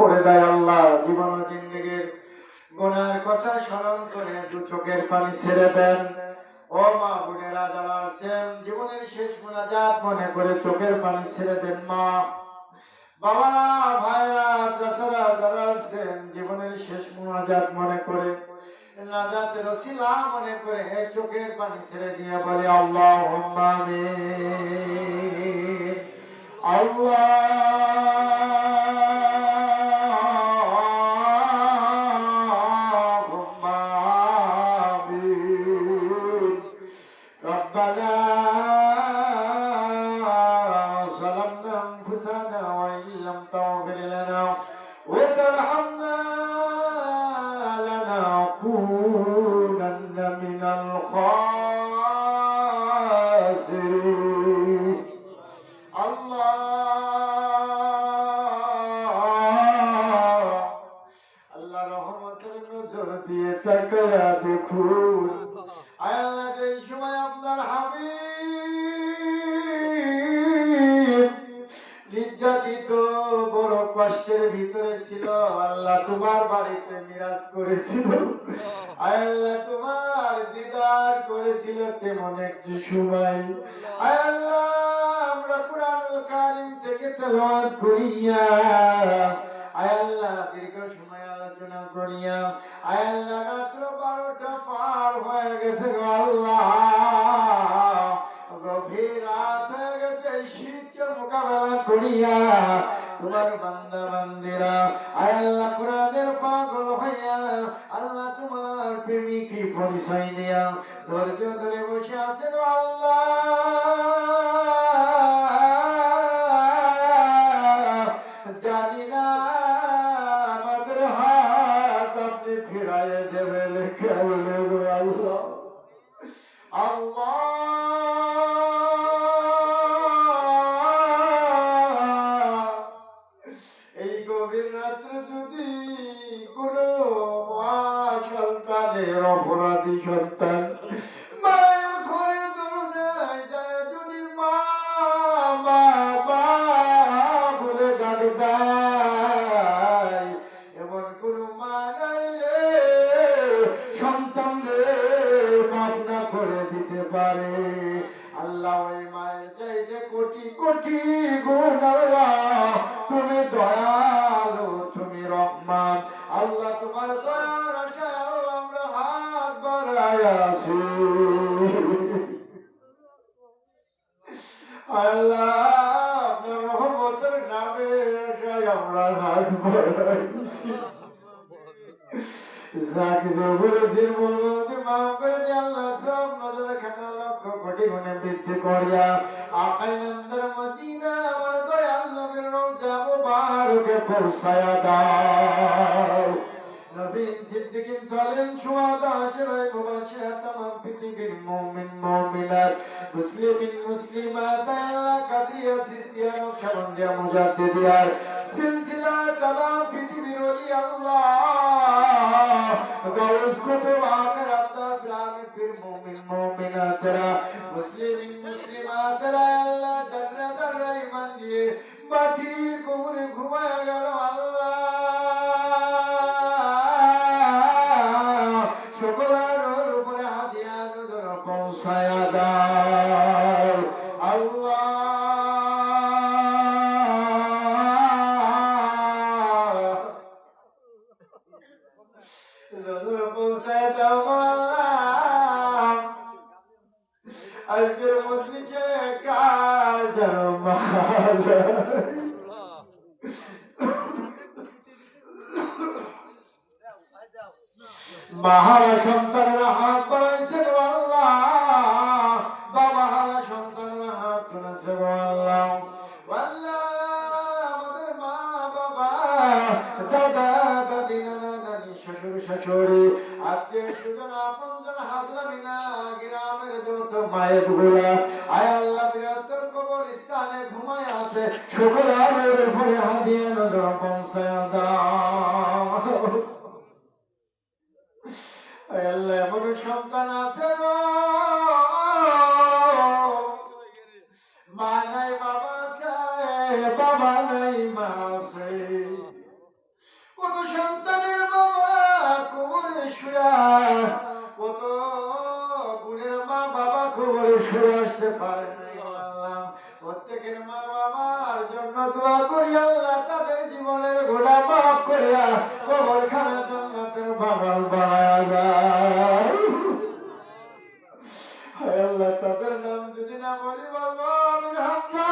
করে দেয় আল্লাহ। জীবন ও জিন্দেগীর গুনার কথা স্মরণ করে দু চোখের পানি ছেড়ে দেন। ও মা বোনেরা যারা আছেন, জীবনের শেষ মোনাজাত মনে করে চোখের পানি ছেড়ে দেন। মা বাবারা, ভাইরা, চাচারা যারা আছেন, জীবনের শেষ মোনাজাত মনে করে নাজাতের ওসিলা মনে করে চোখের পানি ছেড়ে দিয়ে বলে আল্লাহুম্মা আমিন। আল্লাহুম্মা আমিন। রব্বানা ظلمنا أنفسنا وإن لم تغفر لنا وترحمنا لنكونن من الخاسرين। আল্লাহ রহমতের নজর দিয়ে তাকায়া দেখুন। আল্লাহ এই সময় আপনার হাবিব নির্যাতিত বড় কষ্টের ভিতরে ছিল। আল্লাহ তোমার বাড়িতে মিরাজ করেছিল, আল্লাহ তোমার দিদার করেছিল। তেমন একটি সময় আল্লাহ আমরা কুরআনুল কারীম থেকে তেলাওয়াত করিয়া আল্লাহ দীর্ঘ সময় আলোচনা করিয়া আল্লাহ রাত্র 12টা পার হয়ে গেছে। আল্লাহ গভীর রাত হয়ে গেছে। শীতকে মোকাবেলা করিয়া তোমার বান্দা বান্দিরা আল্লাহ কোরআনের পাগল হইয়া আল্লাহ তোমার প্রেমিকই পরিচয় দিয়া ধৈর্য ধরে বসে আছেন। আল্লাহ জানি না আমাদের হাত আপনি ফিরাইয়ে দেবেন কেমন। আল্লাহ আল্লাহ এই গভীর রাত্রে যদি কোনো মা সন্তানের অপরাধী সন্তান মায়ের ঘরে দরজায় যায় যদি মা মা মা বলে ডাক দেয়, এমন কোন মা নাই রে সন্তান রে মাফ না করে দিতে পারে। আল্লাহ ওই মায়ের চাইতে কোটি কোটি গুণ আল্লাহ তুমি দয়ালু, তুমি রহমান। আল্লাহ তোমার দয়ার আশায় আল্লাহ আমরা হাত বাড়ায় আছি। আল্লাহ আপনার রহমতের নামে আশায় আমরা হাত বাড়াইছি। যাকে যে বলেছি বলতে মাফ করে দিয়ে আল্লাহ সব নজরে খানা লক্ষ কোটি গুণে বৃদ্ধি করিয়া আকাই নন্দর মদিনা আমার দয়াল নবীর রওজা মুবারকে পৌঁছায়া দাও। নবীন সিদ্দিকিন চলেন সুহাদা আশরায়ে মুবাশশিরা তামাম পৃথিবীর মুমিন মুমিনাত মুসলিমিন মুসলিমাত আল্লাহ কাদরিয়া সিস্তিয়া নকশবন্দিয়া মুজাদ্দিদিয়ার সিলসিলা তামাম পৃথিবীর ওলি আল্লাহ গাউস কুতুব আখির আব্দাল গ্রামে পীর মুমিন মুমিনাতরা মুসলিমিন মুসলিমাতরা আল্লাহ দররা দররা ঈমান নিয়ে মাটির কবরে ঘুমায়া গেল। আল্লাহ সকলের উপরে হাদিয়া নজর পৌঁছায়া দাও। আল্লাহ নজর পৌঁছায়া দাও। আল্লাহ আজকের মজলিসে কার যেন মাহারা সন্তানরা হাত বাড়াইছেন। আল্লাহ বাবা হারা সন্তানরা হাত তুলেছে। আল্লাহ আল্লাহ আমাদের মা বাবা দাদা দাদি নানা নানি শ্বশুর শাশুড়ি আত্মীয় স্বজন আপনজন হাজরা মিনা গ্রামের যত মায়ের গুলা আয় আল্লাহ বৃহত্তর কবর স্থানে ঘুমায় আছে সকলের উপরে হাদিয়া নজর পৌঁছায় দাও। আল্লাহ এমন সন্তান আছে মা নাই বাবা আছে, বাবা নাই মা আছে, শুয়া কত গুণের মা বাবা কবরে শুয়ে আসতে পারে নাই আল্লাহ প্রত্যেকের মা বাবার জন্য দোয়া করি আল্লাহ তাদের জীবনের গোড়া মাফ করিয়া কবরখানা জান্নাতের বাগান বানায়া যায় আল্লাহ তাদের নাম যদি না বলি বাবা আমির হামজা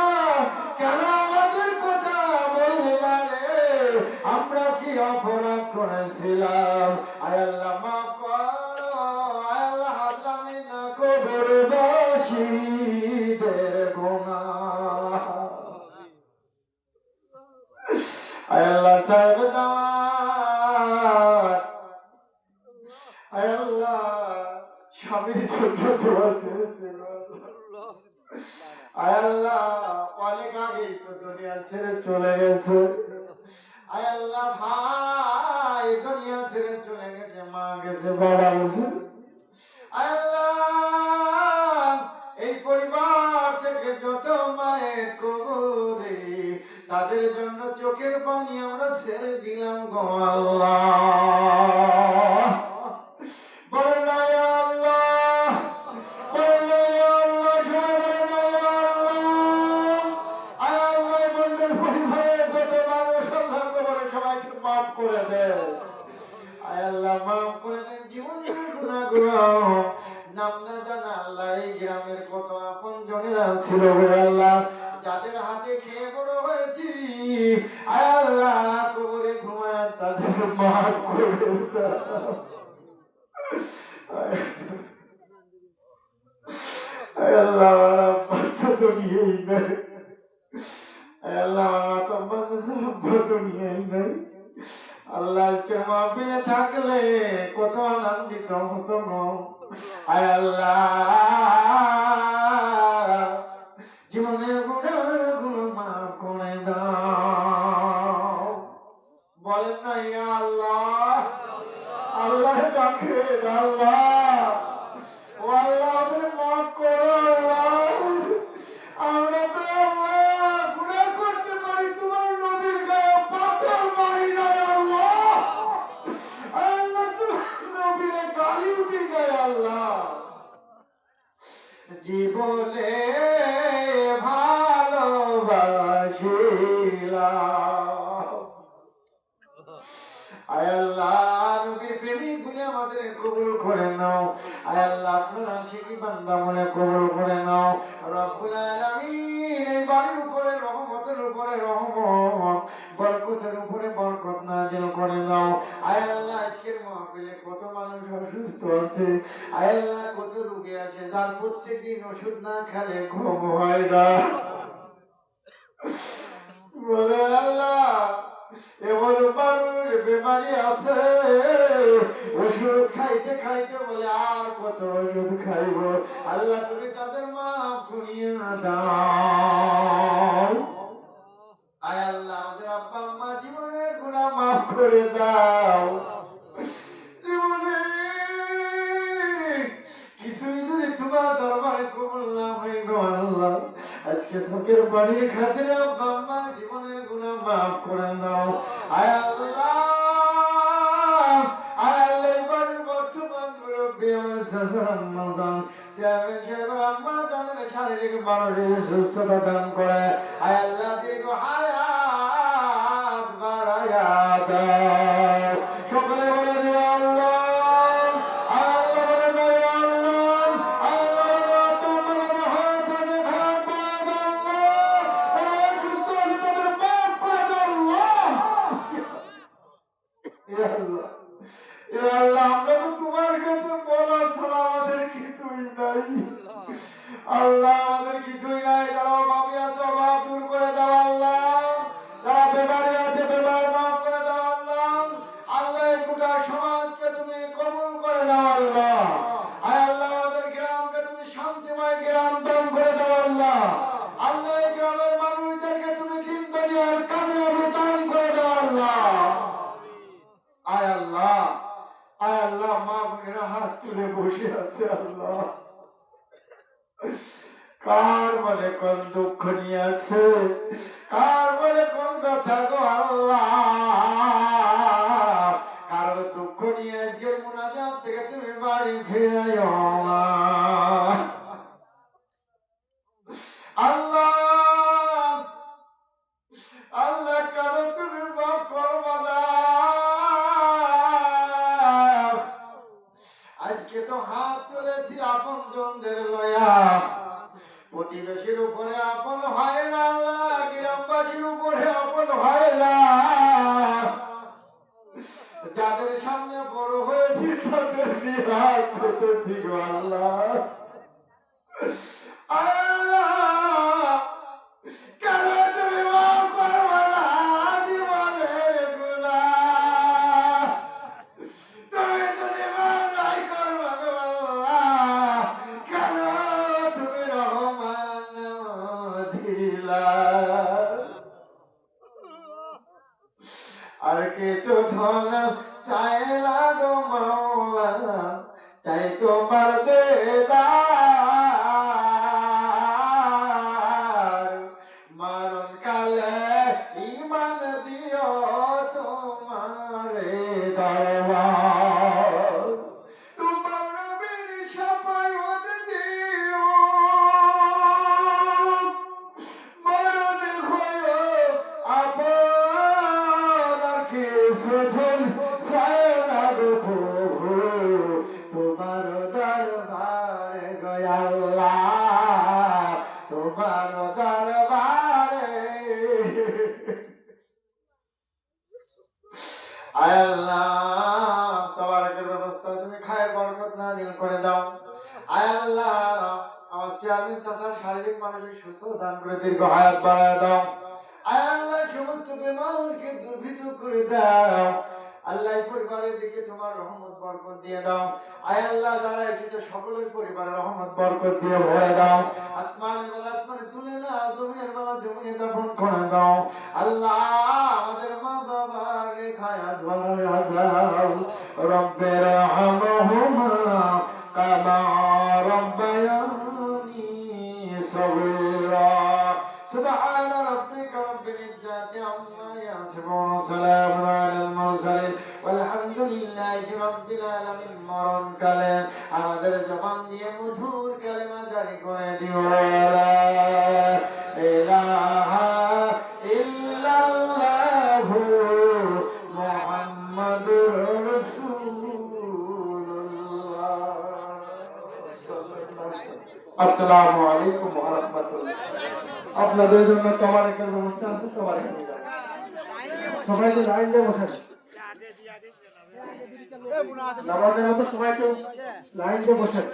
কেন আমাদের কথা বললি না রে আমরা কি অপরাধ করেছিলাম আয় আল্লাহ মাফ করো আয় আল্লাহ হাজরামি না কবরবাসীদের গুনাহ আয় আল্লাহ সাহেব দাওয়াত আয় আল্লাহ স্বামীর জন্য দোয়া চেয়েছিল আয় আল্লাহ অনেক আগেই তো দুনিয়া ছেড়ে চলে গেছে আয় আল্লাহ ভাই দুনিয়া ছেড়ে চলে গেছে মা গেছে বাবা গেছে আয় আল্লাহ এই পরিবার থেকে যত মায়ের কবরে তাদের জন্য চোখের পানি আমরা ছেড়ে দিলাম গো আল্লাহ বলেন না ইয়া আল্লাহ বলেন না ইয়া আল্লাহ সবাই বলেন না ইয়া আল্লাহ আয় আল্লাহ মন্ডল পরিবারের যত মানুষ আল্লাহ কবরে সবাইকে মাফ করে দেন আয় আল্লাহ মাফ করে দেন জীবনের গুনাহগুলো নাম না জানা আল্লাহ এই গ্রামের কত আপন জনেরা ছিল আল্লাহ যাদের হাতে খেয়ে বড় হয়েছি আয় আল্লাহ কবরে ঘুমায় তাদের মাফ করে দাও আল্লাহ বাচ্চা তো নিয়েই নাই আল্লাহ আমার তো বাচ্চা তো নিয়েই নাই আল্লাহ আজকে মাহফিলে থাকলে কত আনন্দিত হতো আয় আল্লাহ জীবনের গুনাহগুলো মাফ করে দাও বলেন না ইয়া আল্লাহ আল্লাহ ডাকে আল্লাহ ও আল্লাহ আমাদের মাফ করো আল্লাহ আমরা তো আল্লাহ গুনাহ করতে পারি তোমার নবীর গায়ে পাথর মারি না আল্লাহ আল্লাহ তোমার নবীর গালি উঠে যায় আল্লাহ জীবনে ভালোবাসিলাম আয় আল্লাহ নবীর প্রেমিক বলে আমাদের কবুল করে নাও আয় আল্লাহ আপনার আশিকি বান্দা মনে কবুল করে নাও রব্বুল আলামিন এই বাড়ির উপরে রহমতের উপরে রহমত বরকতের উপরে বরকত নাযিল করে নাও আয় আল্লাহ আজকের মাহফিলে কত মানুষ অসুস্থ আছে আয় আল্লাহ কত রোগী আছে যার প্রত্যেকদিন ওষুধ না খেলে ঘুম হয় না বলে আল্লাহ এমন মানুষ বেমারি আছে ওষুধ খাইতে খাইতে বলে আর কত ওষুধ খাইব আল্লাহ তুমি তাদের মাফ করিয়ে দাও আয় আল্লাহ আমাদের আব্বা আম্মা জীবনের গুনাহ মাফ করে দাও জীবনে কিছুই যদি তোমার দরবারে কবুল না হয় গো আল্লাহ আজকে চোখের পানির খাতিরে আব্বা আম্মার জীবনের গুনাহ মাফ করে দাও আয় আল্লাহ বাড়ির বর্তমান মুরব্বী আমার চাচা আম্মা জান চেয়ারম্যান সাহেব আম্মা জানের শারীরিক মানসিক সুস্থতা দান করে আয় আল্লাহ দীর্ঘ হায়াত বাড়ায়া দাও সকলে বলেন ইয়া আল্লাহ আমরা তো তোমার কাছে বলা ছাড়া আমাদের কিছুই নাই আল্লাহ আমাদের কিছুই নাই যারা অভাবী আছে অভাব দূর করে দাও আল্লাহ যারা বেমারি আছে বেমার মাফ করে দাও আল্লাহ আল্লাহ এই গোটা সমাজকে তুমি কবুল করে দাও আল্লাহ আয় আল্লাহ আমাদের গ্রামকে তুমি শান্তিময় গ্রাম দান করে দাও আল্লাহ আল্লাহ এই গ্রামের মানুষদেরকে তুমি দিন দুনিয়ার কামিয়াবি দান করে দাও আল্লাহ আয় আল্লাহ মা বোনেরা হাত তুলে বসে আছে আল্লাহ কার মনে কোন দুঃখ নিয়ে আছে কার মনে কোন কথা গো আল্লাহ কারো দুঃখ নিয়ে আজকের মোনাজাত হাত তুলেছি আপন জনদের লয়া প্রতিবেশীর উপরে আপন হয় না আল্লাহ গ্রামবাসীর উপরে আপন হয় না যাদের সামনে বড় হয়েছি তাদের নিয়ে হাত পেতেছি গো আল্লাহ আল্লাহ কেন তুমি মাফ করবে না জীবনের গুনাহ তুমি যদি মাফ নাই করবে গো আল্লাহ কেন তুমি রহমান দিলা আর কিছু ধন চাই না গো মাওলা চাই তোমার দেদার মরণ কালে ঈমান দিও তোমার দরবার তোমার নবীর শাফায়াত দিও মরণ হয়ে আপনার কিছু ধন চাই না গো প্রভু তোমার দরবারে গো আল্লাহ তোমার দরবারে আয় আল্লাহ তাবারকের ব্যবস্থা তুমি খায়ের বরকত নাযিল করে দাও আয় আল্লাহ আমার চেয়ারম্যান চাচার শারীরিক মানসিক সুস্থ দান করে দীর্ঘ হায়াত বাড়ায় দাও আয় আল্লাহ সমস্ত বেমারকে দুর্ভিত করে দাও আল্লাহ পরিবারের দিকে তোমার রহমত বরকত দিয়ে দাও আয় আল্লাহ যারা এসেছে সকলের পরিবারে রহমত বরকত দিয়ে ভরে দাও আসমানের বেলা আসমানে তুলে দাও জমিনের বেলা জমিনে দাফন করে দাও আল্লাহ আমাদের মা বাবার রেখায় আজওয়ারা দাও রব্বের রহমহুমা কামা রব্বায়ানি সগীরা سبحان ربك رب العزة عما يصفون وسلام على المرسلين والحمد لله رب العالمين মরণ কালে আমাদের জবান দিয়ে মধুর কালেমা জারি করে দিও লা ইলাহা ইল্লাল্লাহু মুহাম্মাদুর রাসূলুল্লাহ আসসালামু আলাইকুম ওয়া রাহমাতুল্লাহ আপনাদের জন্য তবারকের ব্যবস্থা আছে তবারক সবাই তো লাইন দিয়ে বসেন নামাজের মতো সবাই তো লাইন দিয়ে বসেন